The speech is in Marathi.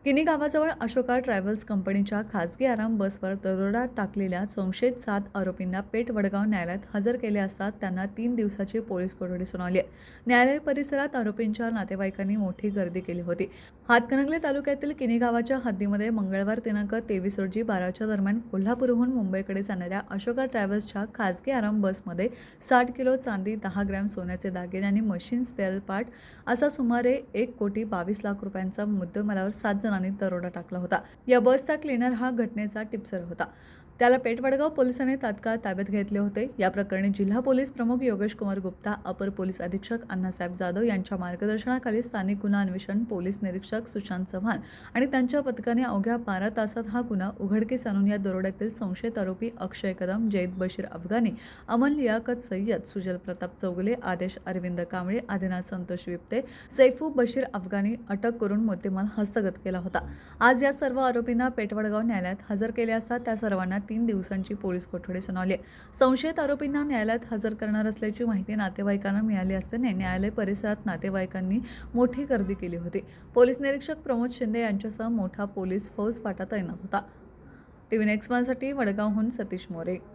किनी गावाजवळ अशोका ट्रॅव्हल्स कंपनीच्या खासगी आराम बसवर दरोडा टाकलेल्या संशयित 7 आरोपींना पेठ वडगाव न्यायालयात हजर केले असता त्यांना 3 दिवसाची पोलीस कोठडी सुनावली आहे. न्यायालय परिसरात आरोपींच्या नातेवाईकांनी मोठी गर्दी केली होती. हातकणंगले तालुक्यातील किनी गावाच्या हद्दीमध्ये मंगळवार दिनांक 23 रोजी 12च्या दरम्यान कोल्हापूरहून मुंबईकडे जाणाऱ्या अशोका ट्रॅव्हल्सच्या खासगी आराम बसमध्ये 60 किलो चांदी, 10 ग्रॅम सोन्याचे दागिने आणि मशीन स्पेअर पार्ट असा सुमारे 1,22,00,000 रुपयांचा मुद्देमालावर 7 जणांनी दरोडा टाकला होता. या बसचा क्लीनर हा घटनेचा टिप्सर होता. त्याला पेठ वडगाव पोलिसांनी तात्काळ ताब्यात घेतले होते. या प्रकरणी जिल्हा पोलीस प्रमुख योगेश कुमार गुप्ता, अपर पोलीस अधीक्षक अण्णासाहेब जाधव यांच्या मार्गदर्शनाखाली स्थानिक गुन्हा अन्वेषण पोलीस निरीक्षक सुशांत चव्हाण आणि त्यांच्या पथकाने अवघ्या 12 तासात हा गुन्हा उघडकीस आणून या दरोड्यातील संशयित आरोपी अक्षय कदम, जैद बशीर अफगाणी, अमन लियाकत सय्यद, सुजल प्रताप चौगुले, आदेश अरविंद कांबळे, आदिनाथ संतोष विप्ते, सैफू बशीर अफगाणी अटक करून मुद्देमाल हस्तगत केला होता. आज या सर्व आरोपींना पेठ वडगाव न्यायालयात हजर केले असता त्या सर्वांना 3 दिवसांची पोलीस कोठडी सुनावली. संशयित आरोपींना न्यायालयात हजर करणार असल्याची माहिती नातेवाईकांना मिळाली असल्याने न्यायालय परिसरात नातेवाईकांनी मोठी गर्दी केली होती. पोलीस निरीक्षक प्रमोद शिंदे यांच्यासह मोठा पोलीस फौजफाटा तैनात होता. टीव्ही नेक्स्ट साठी वडगावहून सतीश मोरे.